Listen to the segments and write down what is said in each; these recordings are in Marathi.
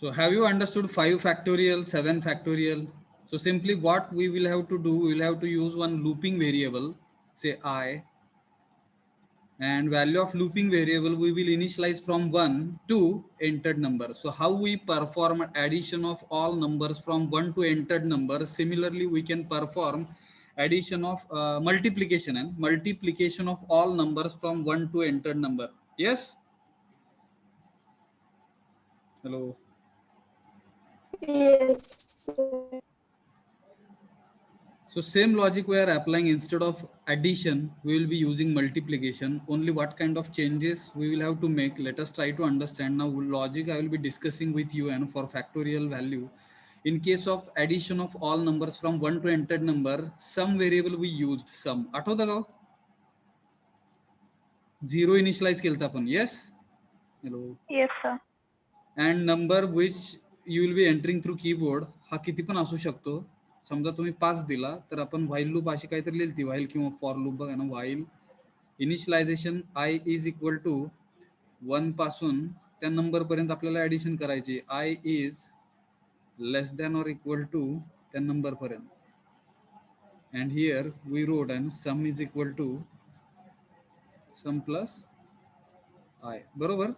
So have you understood 5 factorial, 7 factorial? So simply what we will have to do, we will have to use one looping variable, say I, and value of looping variable we will initialize from 1 to entered number. So how we perform addition of all numbers from 1 to entered number, similarly we can perform addition of multiplication and multiplication of all numbers from 1 to entered number. Yes? Hello. Yes. So same logic we are applying. Instead of addition, we will be using multiplication. Only what kind of changes we will have to make. Let us try to understand. Now logic I will be discussing with you, and for factorial value. In case of addition of all numbers from 1 to entered number, some variable we used sum. आठवतं का? Zero initialize केलता आपण. Yes? Hello. Yes, sir. And number which you will be entering through keyboard हा किती पण असू शकतो. समजा तुम्ही 5 दिला तर आपण व्हाईल लूप अशी काहीतरी लिहिली, व्हाईल किंवा फॉर लूप बघा ना. While initialisation i is equal to 1 पासून त्या नंबर पर्यंत आपल्याला ऍडिशन करायची. I is less than or equal to त्या नंबर पर्यंत. And here we wrote and sum is equal to sum plus i. बरोबर.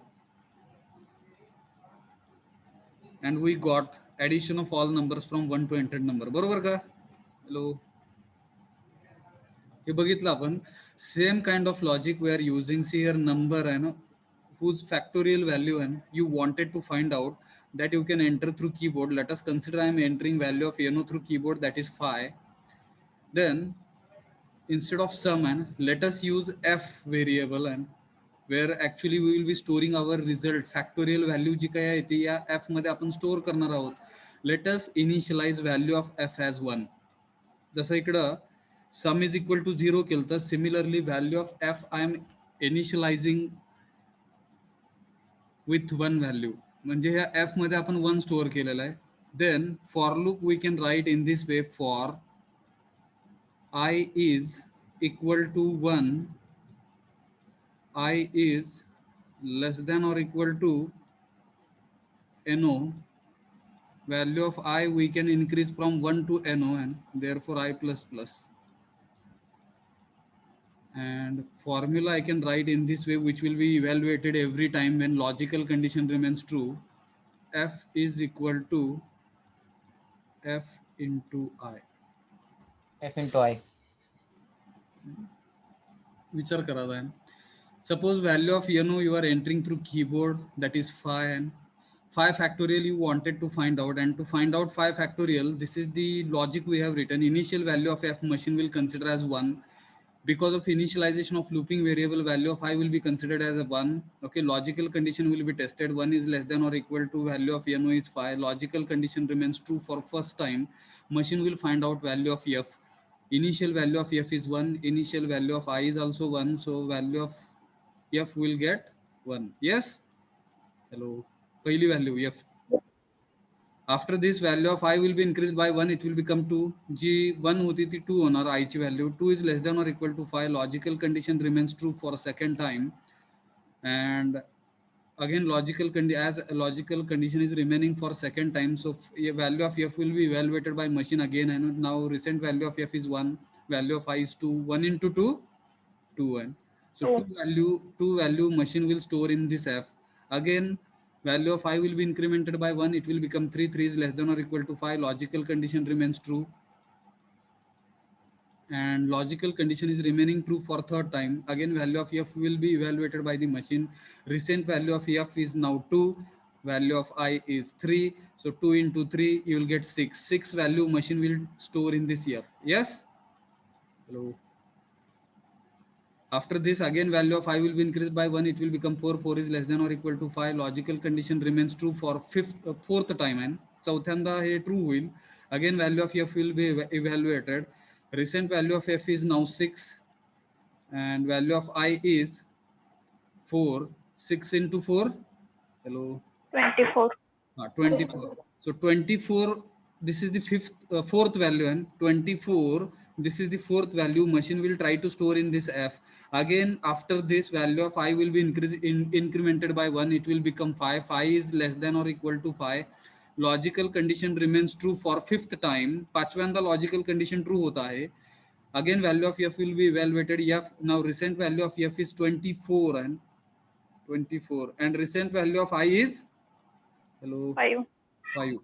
And we got addition of all numbers from 1 to entered number. बरोबर का? Hello. हे बघितलं आपण. Same kind of logic we are using. See here number and whose factorial value and you wanted to find out, that you can enter through keyboard. Let us consider I am entering value of no through keyboard, that is 5. Then instead of sum and let us use f variable, and where actually we will be storing our result. Factorial value जी काय आहे ती या f मध्ये आपण स्टोअर करणार आहोत. Let us initialize value of f as 1. जसं इकडं sum is equal to 0 केलं तर similarly value of f I am initializing with 1 value. म्हणजे ह्या f मध्ये आपण 1 स्टोअर केलेला आहे. Then for loop we can write in this way: for I is equal to 1, I is less than or equal to no, value of I we can increase from 1 to no, and therefore I plus plus. And formula I can write in this way, which will be evaluated every time when logical condition remains true. F is equal to f into I. F into I. विचार करा then. Suppose value of you are entering through keyboard, that is 5, and 5 factorial you wanted to find out. And to find out 5 factorial, this is the logic we have written. Initial value of f machine will consider as 1. Because of initialization of looping variable, value of I will be considered as a 1. Okay, logical condition will be tested. 1 is less than or equal to value of no is 5. Logical condition remains true for first time. Machine will find out value of f. Initial value of f is 1. Initial value of I is also 1. So value of f will get 1. Yes? Hello. पहिली value f. After this, value of I will be increased by 1. It will become 2. जी 1 होती थी 2 होणार I ची value. 2 is less than or equal to 5. Logical condition remains true for a second time. And again as a logical condition is remaining for second time, so value of f will be evaluated by machine again, and now recent value of f is 1. Value of I is 2. 1 into 2, 2. And so two value machine will store in this f. Again value of I will be incremented by 1. It will become 3. 3 is less than or equal to 5. Logical condition remains true, and logical condition is remaining true for third time. Again value of f will be evaluated by the machine. Recent value of f is now 2. Value of I is 3. So 2 into 3 you will get 6. 6 value machine will store in this f. Yes? Hello. After this, again value of I will be increased by 1. It will become 4. 4 is less than or equal to 5. Logical condition remains true for fourth time, and चौथ्यांदा हे true होईल. Again value of f will be evaluated. Recent value of f is now 6, and value of I is 4. 6 into 4. Hello. 24. 24. So 24. This is the fourth value, and 24. This is the fourth value. Machine will try to store in this f. Again, after this, value of I will be incremented by 1. It will become 5. 5 is less than or equal to 5. Logical condition remains true for 5th time. पाचव्यांदा logical condition true होता है. Again, value of f will be evaluated. F now recent value of f is 24 and 24, and recent value of I is 5. 5.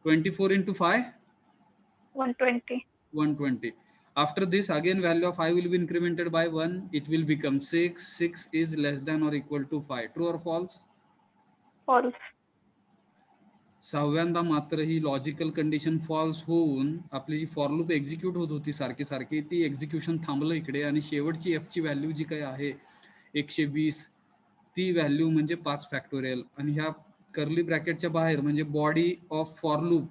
24 into 5, 120. 120. After this, again value of I will be incremented by 1. It will become 6. 6 is less than or equal to 5. True or false? False. सहाव्यांदा मात्र ही लॉजिकल कंडिशन फॉल्स होऊन आपली जी फॉर लूप एक्झिक्यूट होत होती सारखी सारखी ती एक्झिक्युशन थांबलं इकडे, आणि शेवटची एफ ची व्हॅल्यू जी काही आहे 120, ती व्हॅल्यू म्हणजे 5 फॅक्टोरियल. आणि ह्या कर्ली ब्रॅकेटच्या बाहेर म्हणजे बॉडी ऑफ फॉर लूप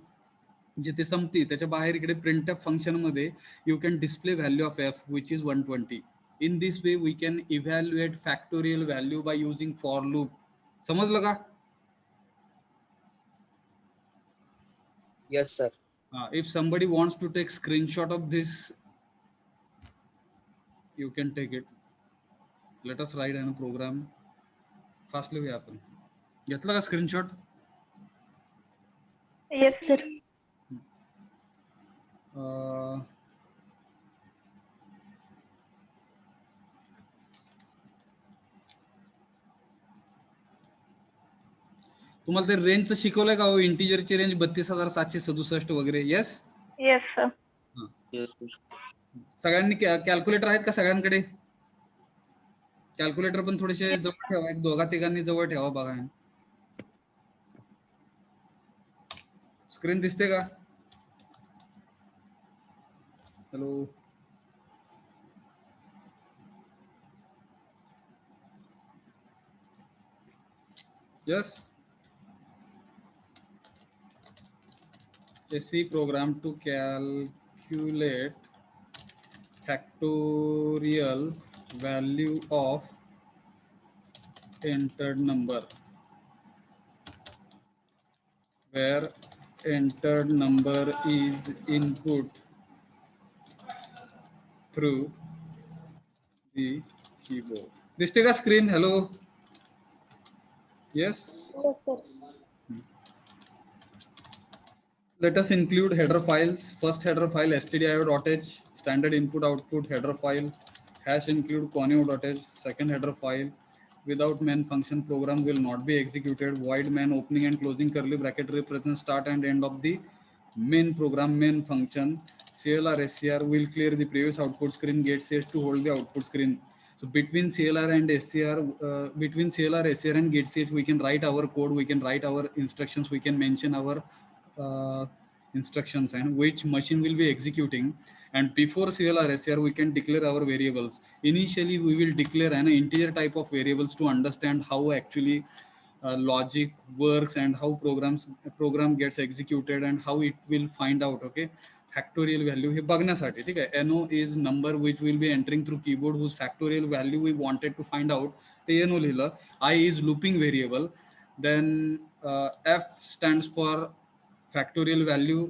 जिथे संपती त्याच्या बाहेर इकडे प्रिंट एफ फंक्शन मध्ये you can display value of f which is 120. In this way we can evaluate factorial value by using for loop. समजलं का? Yes, sir. If somebody wants to take screenshot of this, you can take it. Let us write a program. Fastly we happen. घेतला का screenshot? Yes, sir. तुम्हाला ते रेंजचं शिकवलंय का हो? इंटिजरची रेंज 32,767 वगैरे. Yes Yes, sir. Yes, sir. सगळ्यांनी कॅल्क्युलेटर आहेत का सगळ्यांकडे? कॅल्क्युलेटर पण थोडेसे जवळ ठेवा, एक दोघा तिघांनी जवळ ठेवा. बघा स्क्रीन दिसते का? Hello, yes. A C program to calculate factorial value of entered number, where entered number is input through the keyboard. दिसते का screen? Hello, yes. Yes, sir. Let us include header files. First header file stdio.h, standard input output header file. Hash include conio.h, second header file. Without main function, program will not be executed. Void main opening and closing curly bracket represent start and end of the main program main function. CLR SCR will clear the previous output screen. Get CH to hold the output screen. So between CLR and SCR, between CLR, SCR and get CH, we can write our code, we can write our instructions, we can mention our instructions and which machine will be executing. And before CLR SCR, we can declare our variables. Initially, we will declare an integer type of variables to understand how actually logic works and how program gets executed and how it will find out. Okay, factorial value हे बघण्यासाठी. ठीक आहे. NO is number which will be entering through keyboard whose factorial value we wanted to find out. ते NO लिहिलं. I is looping variable. Then F stands for factorial value.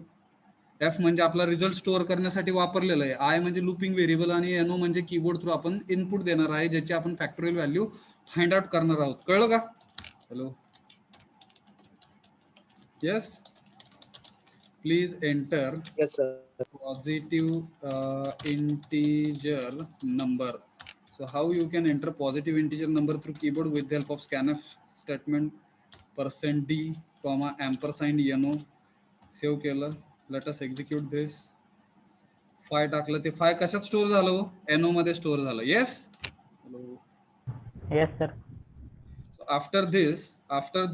F म्हणजे आपला रिझल्ट स्टोअर करण्यासाठी वापरलेलं आहे. आय म्हणजे लुपिंग व्हेरिएबल आणि एनओ म्हणजे कीबोर्ड थ्रू आपण इनपुट देणार आहे ज्याची आपण फॅक्टोरियल व्हॅल्यू फाइंड आउट करणार आहोत. कळलं का? Hello, yes. Please enter Yes, sir. positive integer number. So how you can enter positive integer number through keyboard with the help of scanf statement, %d, ampersand no. Save केलं. लेट अस एक्झिक्यूट दिस. 5 टाकलं. ते 5 कशात स्टोअर झालं? एनओ मध्ये स्टोअर झालं. Yes. Yes, sir. After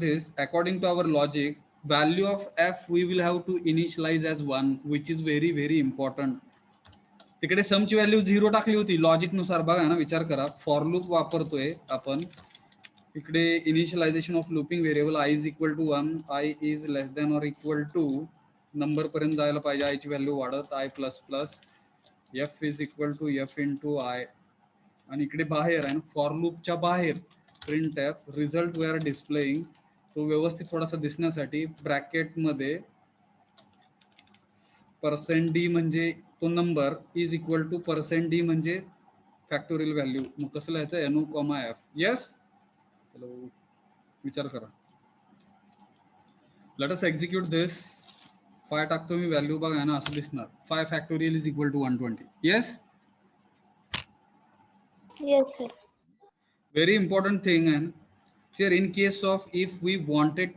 this according to our logic, value of f we will have to initialise as 1 which is very very important. तिकडे समची व्हॅल्यू 0 टाकली होती लॉजिक नुसार. बघा ना, विचार करा. फॉर लूप वापरतोय आपण. इकडे initialisation of looping variable i is equal to 1, i is less than or equal to number पर्यंत जायला पाहिजे. आयची व्हॅल्यू वाढत i plus plus, f is equal to f into i. आणि इकडे बाहेर आहे, फॉर लूपच्या बाहेर printf result we are displaying. तो व्यवस्थित थोडासा दिसण्यासाठी ब्रॅकेटमध्ये %d म्हणजे तो number is equal to %d म्हणजे फॅक्टोरियल व्हॅल्यू. मग कसं लिहायचं? NO, F. येस, हॅलो, विचार करा. लेट अस एक्झिक्यूट दिस. 5 टाकतो मी, व्हॅल्यू बघा ना, असं दिसणार. 5 factorial is equal to 120. Yes, Yes, sir. very important thing. And here in case of if we wanted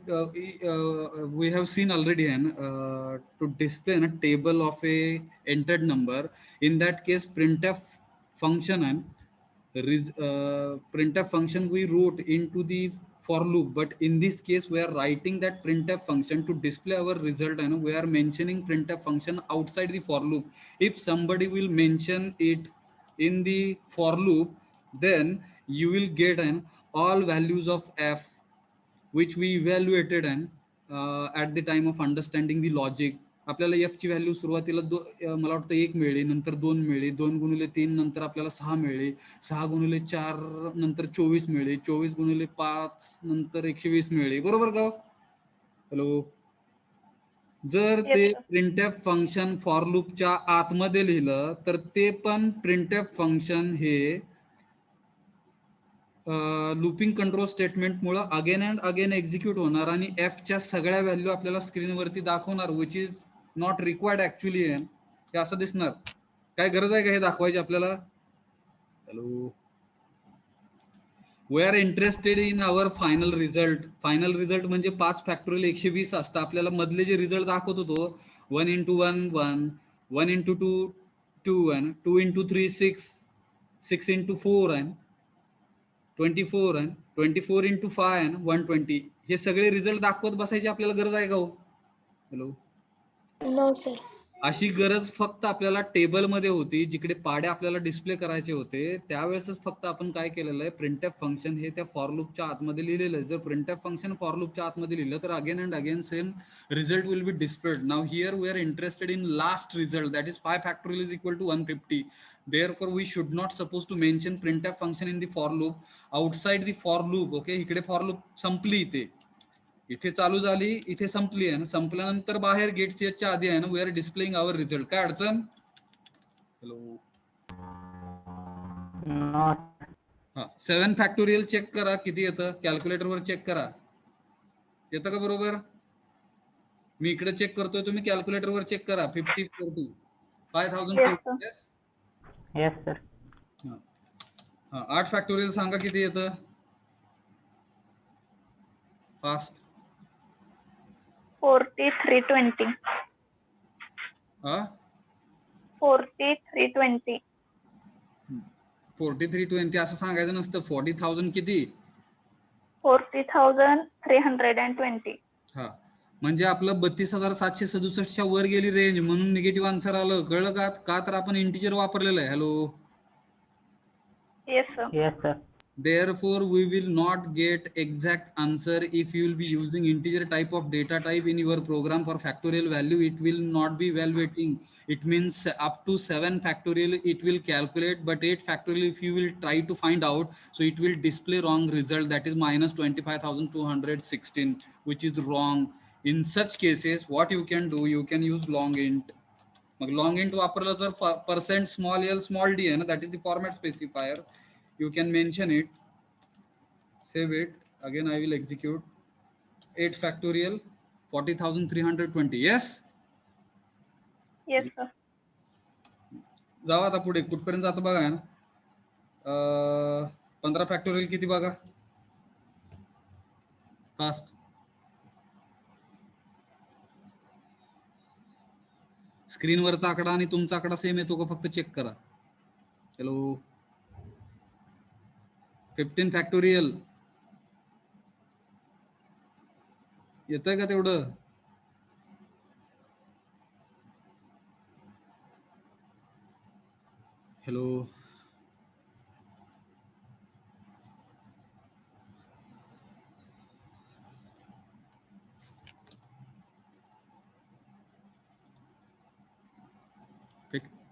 we have seen already, and to display a table of a entered number, in that case printf function and printf function we wrote into the for loop. But in this case we are writing that printf function to display our result, and we are mentioning printf function outside the for loop. If somebody will mention it in the for loop, then you will get an all values of f which we evaluated and at the time of understanding the logic. आपल्याला f ची व्हॅल्यू सुरुवातीला मला वाटतं 1 मिळाली, नंतर 2 मिळाली, 2 गुणिले 3 नंतर आपल्याला 6 मिळाली, 6 गुणिले 4 नंतर 24 मिळाली, 24 गुणिले 5 नंतर 120 मिळाली. बरोबर का? हॅलो, जर Yes, ते sir. प्रिंटएफ फंक्शन फॉर लूपच्या आतमध्ये लिहिलं तर ते पण प्रिंटएफ फंक्शन हे लूपिंग कंट्रोल स्टेटमेंट मुळे अगेन अँड अगेन एक्झिक्यूट होणार आणि एफ च्या सगळ्या व्हॅल्यू आपल्याला स्क्रीनवरती दाखवणार, which is not required actually. हे असं दिसणार. काय गरज आहे का हे दाखवायची आपल्याला? Hello, we are interested in our final result. Final result म्हणजे 5 फॅक्टोरियल 120 असतं. आपल्याला मधले जे रिझल्ट दाखवत होतो 1 into 1 1, 1 into 2 2, and 2 into 3 6, 6 into 4 and 24, and 24 into 5 and 120. हे सगळे रिझल्ट दाखवत बसायची आपल्याला गरज आहे का हो? Hello, No, sir. अशी गरज फक्त आपल्याला टेबल मध्ये होती, जिकडे पाडे आपल्याला डिस्प्ले करायचे होते. त्यावेळेसच फक्त आपण काय केलेलं आहे, प्रिंटएफ फंक्शन हे त्या फॉर लूपच्या आतमध्ये लिहिलेलं आहे. जर प्रिंटएफ फंक्शन फॉर लूपच्या आतमध्ये लिहिलं तर again and again same result will be displayed. Now here we are interested in last result, that is 5 factorial is equal to 150. Therefore we should not supposed to mention printf function in the for loop outside the for loop. Okay, इकडे फॉर लूप संपली, इथे चालू झाली, इथे संपली आहे ना. संपल्यानंतर बाहेर गेट च्या आधी आहे ना, we are displaying our result. काय अडचण? हॅलो, हा 7 फॅक्टोरियल चेक करा किती येतं, कॅल्क्युलेटर वर चेक करा. येतं का बरोबर? मी इकडे चेक करतोय, तुम्ही कॅल्क्युलेटर वर चेक करा. 5040 5040. Yes, sir. Yes, sir. हा 8 फॅक्टोरियल सांगा किती येतं फास्ट. 4320. हा 4320. 4320 असं सांगायचं नसतं. 40,000 किती? 40,320. हा, म्हणजे आपलं 32,767 वर गेली रेंज, म्हणून निगेटिव्ह आन्सर आलं. कळलं का? का तर आपण इंटिजर वापरलेलं आहे. Hello, Yes, sir. Yes, sir. therefore we will not get exact answer if you will be using integer type of data type in your program for factorial value. It will not be evaluating. It means up to 7 factorial it will calculate, but 8 factorial if you will try to find out, so it will display wrong result, that is minus 25,216, which is wrong. In such cases what you can do, you can use long int. मग लॉंग इंट वापरलं तर percent small L small D आहे ना, that is the format specifier. You can mention it, save it. Again I will execute 8 factorial 40,320. Yes, Yes, sir. जावा आता पुढे कुठपर्यंत जातो बघा. 15 फॅक्टोरियल किती बघा फास्ट. स्क्रीनवरचा आकडा आणि तुमचा आकडा सेम येतो का फक्त चेक करा. हॅलो, 15 फॅक्टोरियल येतंय का तेवढं? Hello,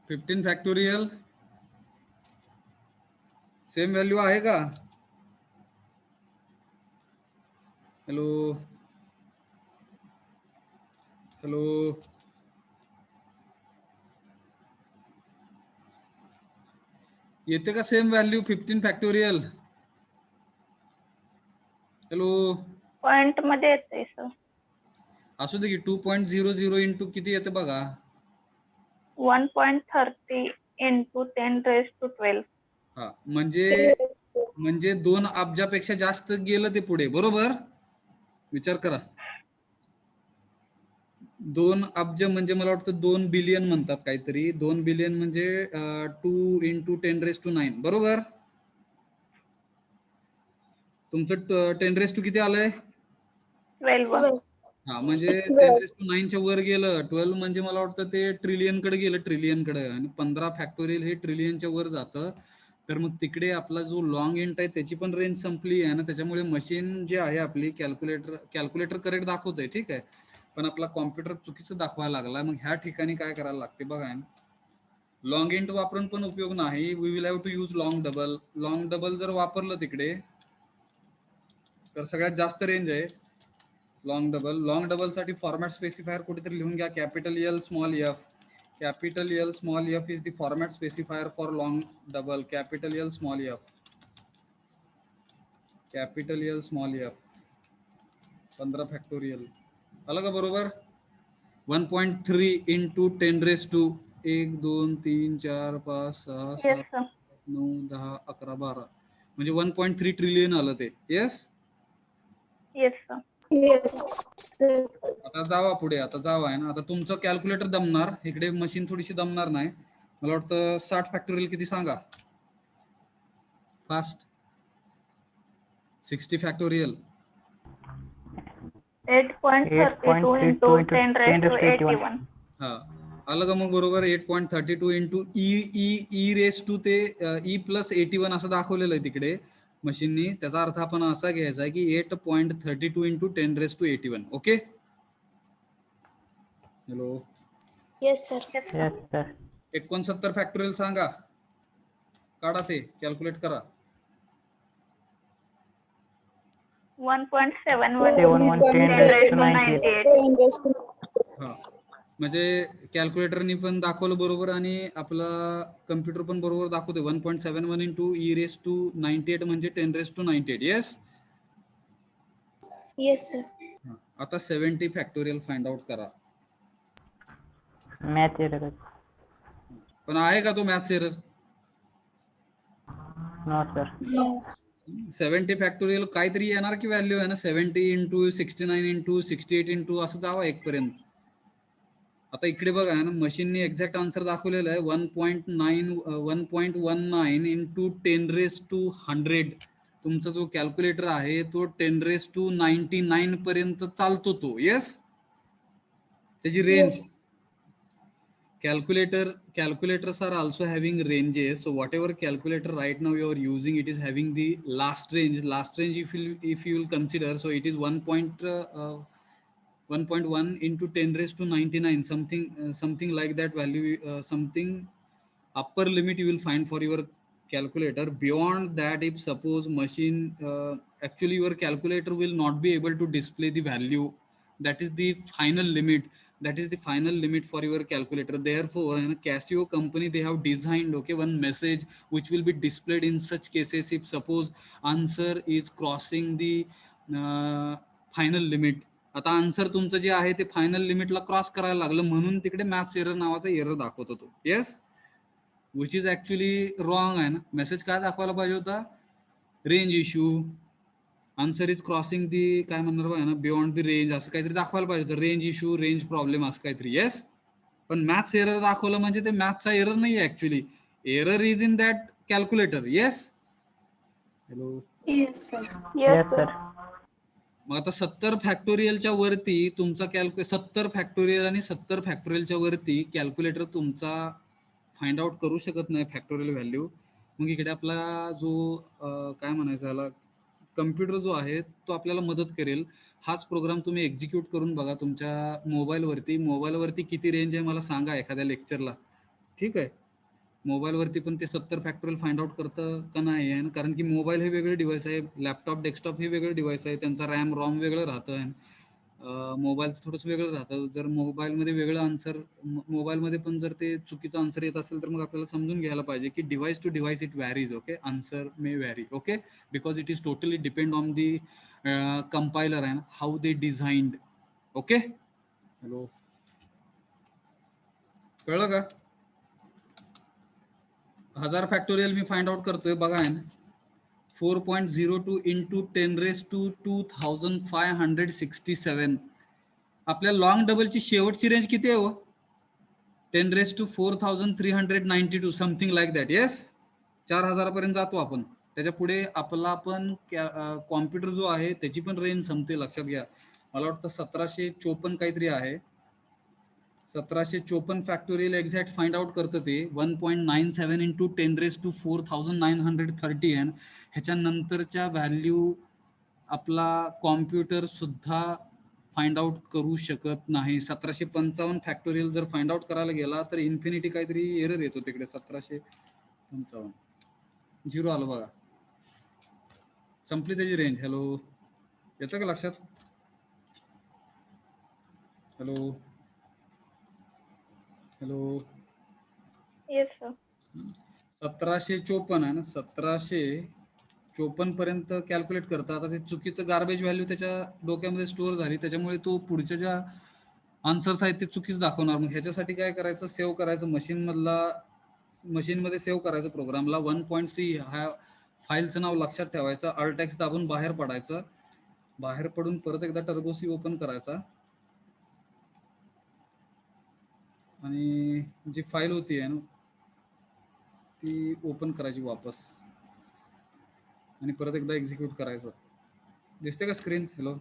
fifteen factorial same value आहे का? हॅलो, हॅलो, येते का same value 15 factorial? Hello, point मध्ये येते सर. असू दे की 2.00 इंटू किती येते बघा. 1.30 into 10 raised to 12. हा म्हणजे 2 अब्जापेक्षा जास्त गेलं ते पुढे, बरोबर? विचार करा. 2 अब्ज म्हणजे मला वाटतं 2 बिलियन म्हणतात काहीतरी. 2 बिलियन म्हणजे 2 into 10 raised to 9, बरोबर? तुमचं 10 raised to किती आलंय? 12. हा म्हणजे 10 raised to 9 च्या वर गेलं. 12 म्हणजे मला वाटतं ते ट्रिलियन कडे गेलं, ट्रिलियन कडे. आणि 15 फॅक्टोरियल हे ट्रिलियनच्या वर जातं. तर मग तिकडे आपला जो लॉंग इंट आहे त्याची पण रेंज संपली आहे ना, त्याच्यामुळे मशीन जे आहे आपली कॅल्क्युलेटर करेक्ट दाखवतंय, ठीक आहे, पण आपला कॉम्प्युटर चुकीचं दाखवायला लागला. मग ह्या ठिकाणी काय करायला लागते बघा. लॉंग इंट वापरून पण उपयोग नाही. We will have to use long double. Long double जर वापरलं तिकडे तर सगळ्यात जास्त रेंज आहे लॉंग डबल. लॉंग डबल साठी फॉर्मॅट स्पेसिफायर कुठेतरी लिहून घ्या. Capital L small f. Capital L small f is the format specifier for long double. Capital L small f. Capital L small f. 15 factorial आलं का बरोबर? 1.3 into 10 raised to 1 2 3 4 5 6 Yes 7 sir. 9 10 11 12 म्हणजे 1.3 ट्रिलियन आलं ते. येस. Yes sir. आता जावा पुढे. आता जावा आहे ना. आता तुमचं कॅल्क्युलेटर दमणार, इकडे मशीन थोडीशी दमणार नाही. मला वाटतं 60 फॅक्टोरियल किती सांगा fast. 60 factorial 8.32 into 10 raised to 81. हा आलं का मग बरोबर? 8.32 इंटू ई रेस टू ते ई प्लस 81 असं दाखवलेलं आहे तिकडे मशीननी. त्याचा अर्थ आपण असा घ्यायचा आहे की 8.32 into 10 raise to 81. Okay. Hello. Yes sir. Yes, sir. 69 factorial सांगा. काढा ते, कॅल्क्युलेट करा. 1.71 7 into 10 raised to 98. हा म्हणजे कॅल्क्युलेटरनी पण दाखवलं बरोबर आणि आपला कम्प्युटर पण बरोबर दाखवते. 1.71 इंटू ई रेस टू 98 म्हणजे 10 raise to 98. Yes. Yes sir. आता 70 फॅक्टोरियल फाइंड आउट करा. Math error. पण आहे का तो maths error? No, sir. 70 factorial काहीतरी येणार की व्हॅल्यू आहे ना. 70 इंटू 69 इंटू 68 इंटू असं जावा 1 पर्यंत. आता इकडे बघा ना, मशीनने एक्झॅक्ट आन्सर दाखवलेलं आहे 1.19 इंटू 10 रेस टू 100. तुमचा जो कॅल्क्युलेटर आहे तो 10 रेस टू 99 पर्यंत चालतो तो. येस. त्याची range. Calculators are also having ranges. So whatever calculator right now you are using, it is having the last range. Last range, if you will consider, so it is 1.1 into 10 raised to 99, something like that value. Something upper limit you will find for your calculator. Beyond that, if suppose machine actually your calculator will not be able to display the value, that is the final limit. That is the final limit for your calculator. Therefore, Casio company, they have designed one message which will be displayed in such cases if suppose answer is crossing the final limit. आता आन्सर तुमचं जे आहे ते फायनल लिमिटला क्रॉस करायला लागलं म्हणून तिकडे मॅथ्स एरर नावाचा एरर दाखवत होतो. Yes. Which is actually wrong आहे ना. मेसेज काय दाखवायला पाहिजे होता? Range issue, answer is crossing दी काय म्हणणार बघा ना, बियॉन्ड दी रेंज असं काहीतरी दाखवायला पाहिजे होतं. रेंज इश्यू, रेंज प्रॉब्लेम असं काहीतरी. येस. पण मॅथ्स एरर दाखवलं म्हणजे ते मॅथ्सचा एरर नाही आहे actually. Error is in that calculator. Yes. Hello. Yes sir. Yes, sir. मग आता 70 फॅक्टोरियलच्या वरती तुमचा 70 फॅक्टोरियल आणि 70 फॅक्टोरियलच्या वरती कॅल्क्युलेटर तुमचा फाइंड आउट करू शकत नाही फॅक्टोरियल व्हॅल्यू. मग इकडे आपला जो काय म्हणायचं याला कम्प्युटर जो आहे तो आपल्याला मदत करेल. हाच प्रोग्राम तुम्ही एक्झिक्यूट करून बघा तुमच्या मोबाईलवरती किती रेंज आहे मला सांगा एखाद्या लेक्चरला. ठीक आहे. मोबाईलवरती पण ते 70 फॅक्टोरियल फाइंड आउट करतं का नाही आहे, कारण की मोबाईल हे वेगळे डिव्हाइस आहे, लॅपटॉप डेस्कटॉप हे वेगळे डिव्हाइस आहे, त्यांचा रॅम रॉम वेगळं राहतं. मोबाईलचं थोडंसं वेगळं राहतं. जर मोबाईलमध्ये वेगळं आन्सर, मोबाईलमध्ये पण जर ते चुकीचं आन्सर येत असेल तर मग आपल्याला समजून घ्यायला पाहिजे की device to device it varies. Okay, answer may vary. Okay, because it is totally depend on the compiler and how they designed. Okay, hello, कळलं का? 1000 फॅक्टोरियल मी फाइंड आउट करतोय बघा. 4.02 into 10 raised to 2567. आपल्या लॉंग डबलची शेवटची रेंज किती आहे हो? 10 raised to 4392 something like that. Yes, 4000 पर्यंत जातो आपण. त्याच्या पुढे आपला पण कॉम्प्युटर जो आहे त्याची पण रेंज संपते, लक्षात घ्या. मला वाटतं 1754 काहीतरी आहे. 1754 फॅक्टोरियल एक्झॅक्ट फाइंड आउट करतं ते 1.97 into 10 raised to 4930. ह्याच्या नंतरच्या व्हॅल्यू आपला कॉम्प्युटर सुद्धा फाइंड आउट करू शकत नाही. 1755 फॅक्टोरियल जर फाइंड आउट करायला गेला तर इन्फिनिटी काहीतरी एरर येतो तिकडे. 1755 झिरो आलं बघा, संपली त्याची रेंज. हॅलो, येतं का लक्षात? Hello hello, yes sir. 1754 आहे ना, 1754 पर्यंत कॅल्क्युलेट करता. आता ते चुकीचं गार्बेज व्हॅल्यू त्याच्या डोक्यामध्ये स्टोअर झाली, त्याच्यामुळे तो पुढच्या ज्या आन्सर्स आहेत ते चुकीच दाखवणार. मग ह्याच्यासाठी काय करायचं, सेव्ह करायचं मशीनमध्ये सेव्ह करायचं प्रोग्रामला. 1.c ह्या फाईलचं नाव लक्षात ठेवायचं. अल्ट एक्स दाबून बाहेर पडायचं. बाहेर पडून परत एकदा टर्बो सी ओपन करायचा आणि जी फाईल होती आहे ना ती ओपन करायची वापस आणि परत एकदा एक्झिक्यूट करायचं. दिसते का screen? Hello,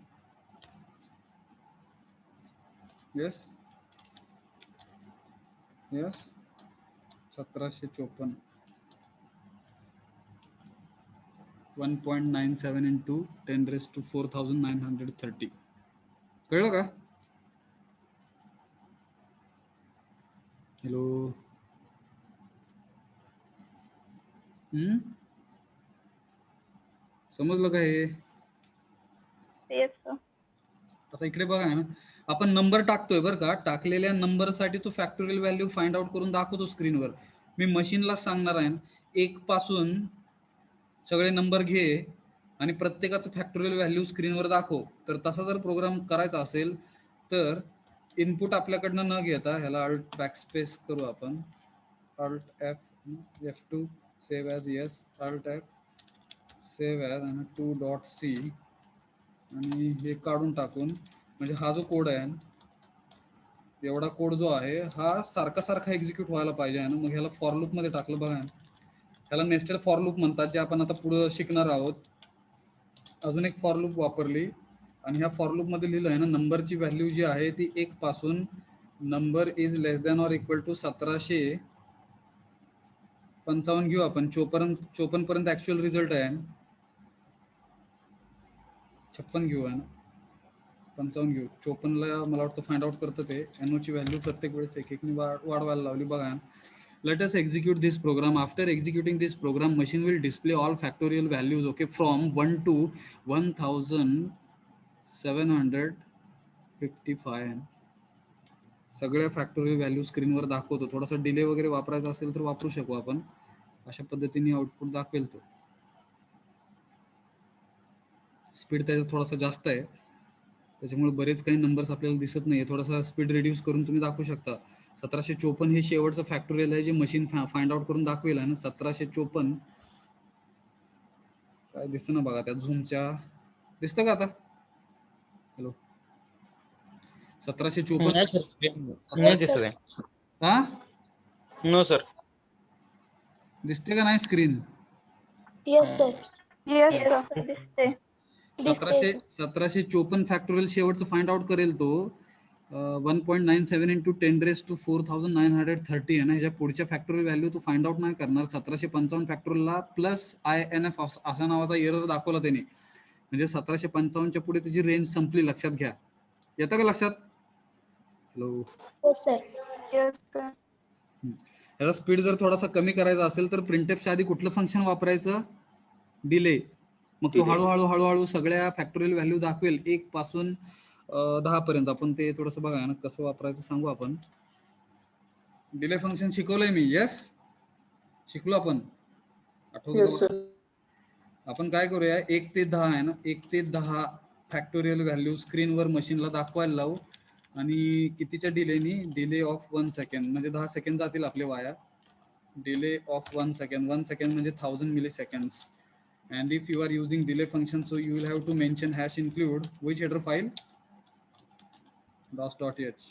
yes yes. 1754 1.97 into 10 raised to 4930. कळलं का? हॅलो, समजलं का हे? Yes sir. आता इकडे बघा ना, आपण नंबर टाकतोय बरं का. टाकलेल्या नंबरसाठी तो फॅक्टोरियल व्हॅल्यू फाइंड आउट करून दाखवतो स्क्रीनवर. मी मशीनला सांगणार आहे 1 पासून सगळे नंबर घे आणि प्रत्येकाचं फॅक्टोरियल व्हॅल्यू स्क्रीनवर दाखव. तर तसा जर प्रोग्राम करायचा असेल तर इनपुट आपल्याकडनं न घेता, ह्याला अल्ट बॅकस्पेस करू आपण. Alt F2 save as. Yes, alt F save as आणि 2.c आणि हे काढून टाकून, म्हणजे हा जो कोड आहे, एवढा कोड जो आहे हा सारखा एक्झिक्यूट व्हायला पाहिजे आहे ना. मग ह्याला फॉर लूप मध्ये टाकलं बघा. ह्याला नेस्टेड फॉर लूप म्हणतात, जे आपण आता पुढे शिकणार आहोत. अजून एक फॉर लूप वापरली आणि ह्या फॉर लूप मध्ये लिहिलं आहे ना, नंबरची व्हॅल्यू जी आहे ती 1 पासून number is less than or equal to 1755 घेऊ आपण. 54 पर्यंत ऍक्च्युअल रिझल्ट आहे. 56 घेऊ आहे ना, 55 घेऊ. 54 ला मला वाटतं फाइंड आउट करतं ते. NO ची व्हॅल्यू प्रत्येक वेळेस एक वाढवायला लावली बघा. Let us execute this program. After executing this program, machine will display all factorial values, okay, from 1 to 1755. सगळ्या फॅक्टोरियल व्हॅल्यू स्क्रीनवर दाखवतो. थोडासा डिले वगैरे वापरायचा असेल तर वापरू शकू आपण. अशा पद्धतीने आउटपुट दाखवेल तो. स्पीड त्याचा थोडासा जास्त आहे, त्याच्यामुळे बरेच काही नंबर्स आपल्याला दिसत नाही. थोडासा स्पीड रिड्यूस करून तुम्ही दाखवू शकता. 1754 हे शेवटचं फॅक्टोरियल आहे जे मशीन फाइंड आउट करून दाखवेल आहे ना. 1754 काय दिसतं ना बघा त्या झूमच्या. दिसतं का आता? हॅलो, 1754 हा, नो सर. दिसते का नाही screen? Yes sir. Yes sir, दिसते. दिसते सर. 1754 फॅक्टोरियल शेवटचं फाइंड आउट करेल तो. 1.97 into 10 raised to 4930 आहे ना. ह्याच्या पुढच्या फॅक्टोरियल व्हॅल्यू तो फाइंड आउट नाही करणार. 1755 फॅक्टोरियलला प्लस INF असा नावाचा एरर दाखवला त्याने. म्हणजे 1755च्या पुढे त्याची रेंज संपली, लक्षात घ्या. येतं का लक्षात? Hello, yes sir. Yes sir. ह्याचा स्पीड जर थोडासा कमी करायचा असेल तर प्रिंटफच्या आधी कुठलं फंक्शन वापरायचं? डिले. मग तो हळूहळू सगळ्या फॅक्टोरियल व्हॅल्यू दाखवेल 1 पासून 10 पर्यंत आपण ते थोडंसं बघा ना कसं वापरायचं सांगू आपण. डिले फंक्शन शिकवलंय मी. येस, शिकलो आपण. आठवतं Yes, का? sir. आपण काय करूया, 1 ते 10 आहे ना, 1 ते 10 फॅक्टोरियल व्हॅल्यू स्क्रीनवर मशीनला दाखवायला लावू आणि कितीच्या डिलेनी, डिले ऑफ 1 सेकंड म्हणजे 10 सेकंड जातील आपले वाया. डिले ऑफ 1 सेकंड, 1 सेकंड म्हणजे 1000 milliseconds. And if you are using delay function, so you will have to mention hash include which header file, dos.h.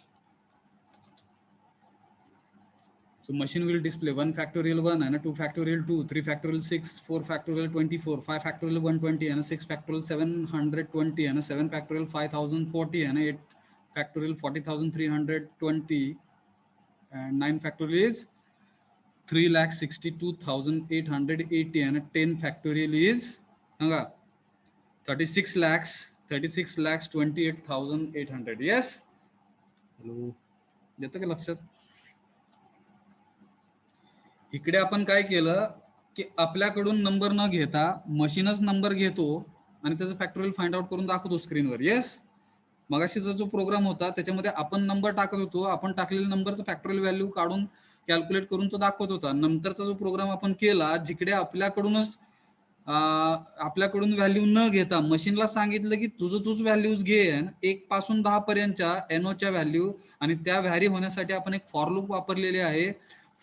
So machine will display 1 factorial 1 and 2 factorial 2, 3 factorial 6, 4 factorial 24, 5 factorial 120 and 6 factorial 720 and 7 factorial 5040 and 8 factorial 40320 and 9 factorial is 3,62,880 and 10 factorial is 36 lakhs 28,800. Yes. Hello, येतं का लक्षात? इकडे आपण काय केलं की आपल्याकडून नंबर न घेता मशीनच नंबर घेतो आणि त्याचं फॅक्टोरियल फाइंड आउट करून दाखवतो स्क्रीनवर. येस. मगाशीचा जो प्रोग्राम होता त्याच्यामध्ये आपण नंबर टाकत होतो, आपण टाकलेल्या नंबरचं फॅक्टोरियल व्हॅल्यू काढून कॅल्क्युलेट करून तो दाखवत होता. नंतरचा जो प्रोग्राम आपण केला जिकडे आपल्याकडून व्हॅल्यू न घेता मशीनला सांगितलं की तूच व्हॅल्यूज घे 1 पासून 10 पर्यंतच्या एनओच्या व्हॅल्यू, आणि त्या व्हॅरी होण्यासाठी आपण एक फॉर लूप वापरलेले आहे.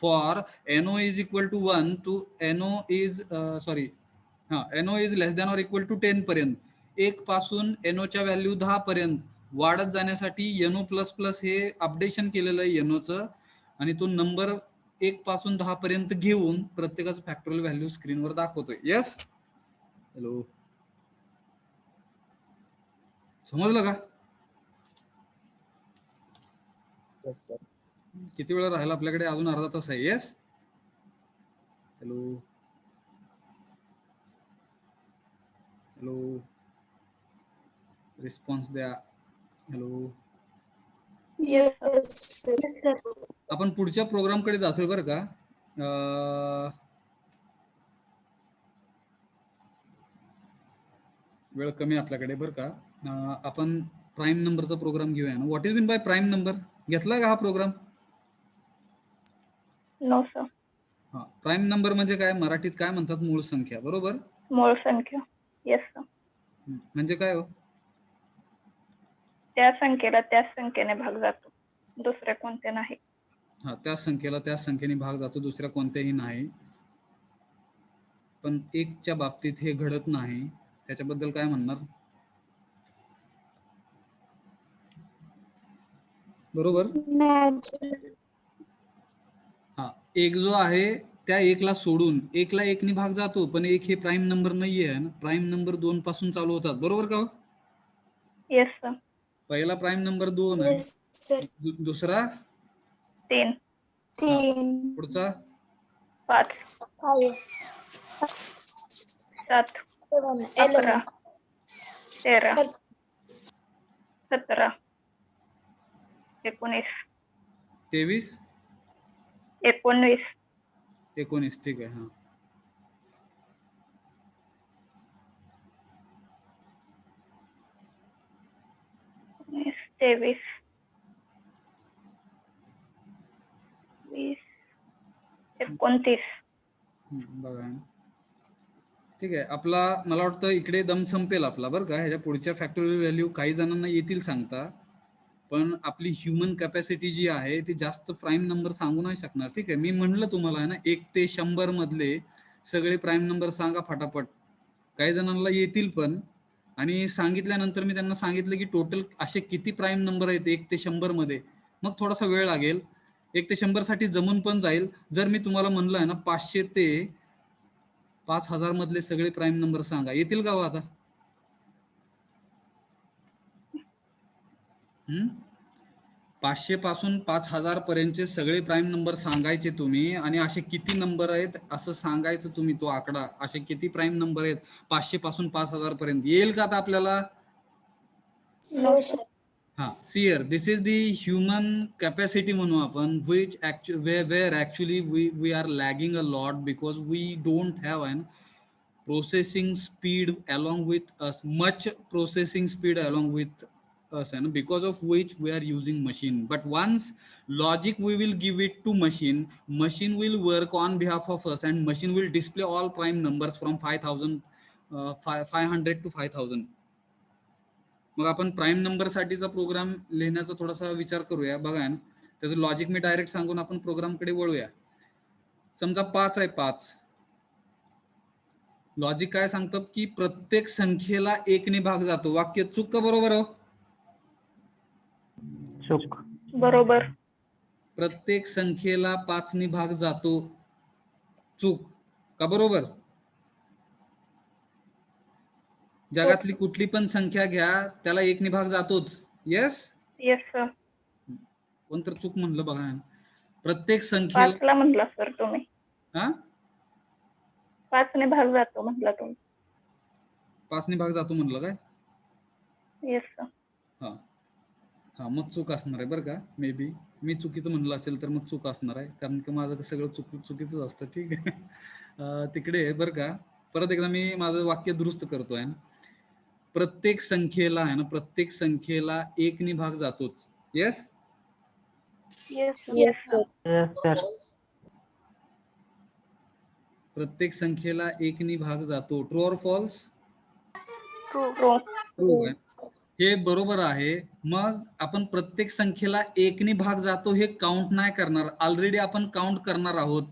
For NO is equal to 1 to NO is NO is less than or equal to 10 पर्यंत, 1 पासून एनओच्या व्हॅल्यू 10 पर्यंत वाढत जाण्यासाठी एनओ प्लस प्लस हे अपडेशन केलेलं आहे एनओचं, आणि तो नंबर 1 पासून 10 पर्यंत घेऊन प्रत्येकाचं फॅक्टोरियल व्हॅल्यू स्क्रीनवर दाखवतोय. येस. हॅलो, समजलं का? Yes, sir. किती वेळ राहिला आपल्याकडे? अजून अर्धा तास आहे. येस. हॅलो हॅलो, रिस्पॉन्स द्या. Hello. Yes, sir. Yes, sir. आपण पुढच्या प्रोग्राम कडे जातोय बरं का. वेळ कमी आपल्याकडे बरं का. आपण प्राईम नंबरचा प्रोग्राम घेऊया ना. What is mean by prime number? घेतला का हा प्रोग्राम? No sir. हा, प्राईम नंबर म्हणजे काय? मराठीत काय म्हणतात? मूळ संख्या. बरोबर. मूळ संख्या. Yes sir. म्हणजे काय हो? त्या संख्येला त्याच संख्येने भाग जातो, दुसरे कोणते नाही. हा, त्या संख्येला त्या संख्येने भाग जातो, दुसऱ्या कोणत्याही नाही. पण 1च्या बाबतीत हे घडत नाही. त्याच्याबद्दल काय म्हणणार? बरोबर. हा, 1 जो आहे त्या 1ला सोडून 1ला 1ने भाग जातो, पण 1 हे प्राईम नंबर नाहीये ना. प्राईम नंबर 2 पासून चालू होतात. बरोबर का? Yes sir. पहिला प्राईम नंबर 2 आहे. Yes, sir. दुसरा 3, 3, पुढचा 5, 5, 7, 7, 11, 11, 13, 17, 19, 23, 19, 19. ठीक आहे. हा, 23, 20, 29. बघा. ठीक आहे. आपला मला वाटतं इकडे दम संपेल आपला बरं का. ह्याच्या पुढच्या फॅक्टोरियल व्हॅल्यू काही जणांना येतील सांगता, पण आपली ह्युमन कॅपॅसिटी जी आहे ती जास्त प्राईम नंबर सांगू नाही शकणार. ठीक आहे. मी म्हणलं तुम्हाला आहे ना 1 ते 100 मधले सगळे प्राईम नंबर सांगा फटाफट. काही जणांना येतील पण, आणि सांगितल्यानंतर मी त्यांना सांगितलं की टोटल असे किती प्राईम नंबर आहेत 1 ते 100 मध्ये, मग थोडासा वेळ लागेल. 1 ते 100 साठी जमून पण जाईल. जर मी तुम्हाला म्हणलं आहे ना 500 ते 5000 मधले सगळे प्राईम नंबर सांगा, येतील का हो आता? 500 पासून 5000 पर्यंतचे सगळे प्राईम नंबर सांगायचे तुम्ही, आणि असे किती नंबर आहेत असं सांगायचं तुम्ही. तो आकडा असे किती प्राईम नंबर आहेत 500 पासून 5000 पर्यंत, येईल का आता आपल्याला? No, sir. हा, see here, this is the human capacity म्हणू आपण, which where actually we are lagging a lot because we don't have an processing speed along with us, much processing speed along with us and because of which we are using machine. But once logic we will give it to machine, machine will work on behalf of us and machine will display all prime numbers from 500 to 5000. मग आपण प्राईम नंबर साठीचा प्रोग्राम लिहिण्याचा थोडासा विचार करूया. बघा त्याचं लॉजिक मी डायरेक्ट सांगून आपण प्रोग्रामकडे वळूया. समजा 5 आहे 5. लॉजिक काय सांगतं की प्रत्येक संख्येला 1 ने भाग जातो. वाक्य चूक का बरोबर हो? चूक. बरोबर. प्रत्येक संख्येला 5 ने भाग जातो. चूक का बरोबर? जगातली कुठली पण संख्या घ्या त्याला 1 ने भाग जातोच. Yes yes sir. कोणतर चूक म्हणलं बघा. प्रत्येक संख्येला 5 ला म्हटला सर तुम्ही. हा 5 ने भाग जातो म्हटला तुम्ही. 5 ने भाग जातो म्हणलं काय? Yes sir. हा हा मग चूक असणार आहे बरं का. मे बी मी चुकीचं म्हणलं असेल तर मग चूक असणार आहे कारण की माझं सगळं चुकीचंच असतं. ठीक आहे. तिकडे बरं का परत एकदा मी माझं वाक्य दुरुस्त करतोय. प्रत्येक संख्येला आहे ना प्रत्येक संख्येला 1 ने भाग जातोच. Yes yes sir. Yes, sir. प्रत्येक संख्येला 1 ने भाग जातो. ट्रू और फॉल्स? ट्रू. ट्रू आहे. हे बरोबर आहे. मग आपण प्रत्येक संख्येला 1 ने भाग जातो हे काउंट नाही करणार. ऑलरेडी आपण काउंट करणार आहोत.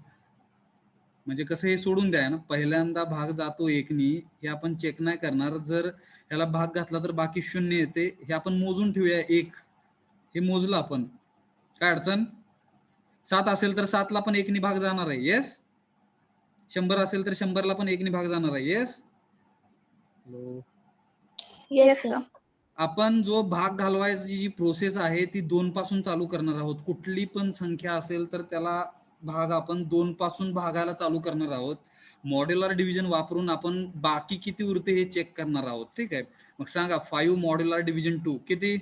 म्हणजे कसं हे सोडून द्या ना. पहिल्यांदा भाग जातो 1 ने हे आपण चेक नाही करणार. जर ह्याला भाग घातला तर बाकी 0 येते. हे आपण मोजून ठेवूया. 1 हे मोजलं आपण. काय अडचण? 7 असेल तर 7 ला पण 1 ने भाग जाणार आहे. येस 100 असेल तर 100 ला पण 1 ने भाग जाणार आहे. Yes hello. Yes, sir. आपण जो भाग घालवायची जी प्रोसेस आहे ती 2 पासून चालू करणार आहोत. कुठली पण संख्या असेल तर त्याला भाग आपण 2 पासून भागायला चालू करणार आहोत. मॉड्युलर डिव्हिजन वापरून आपण बाकी किती उरते हे चेक करणार आहोत. ठीक आहे. मग सांगा 5 मॉड्युलर डिव्हिजन 2 किती?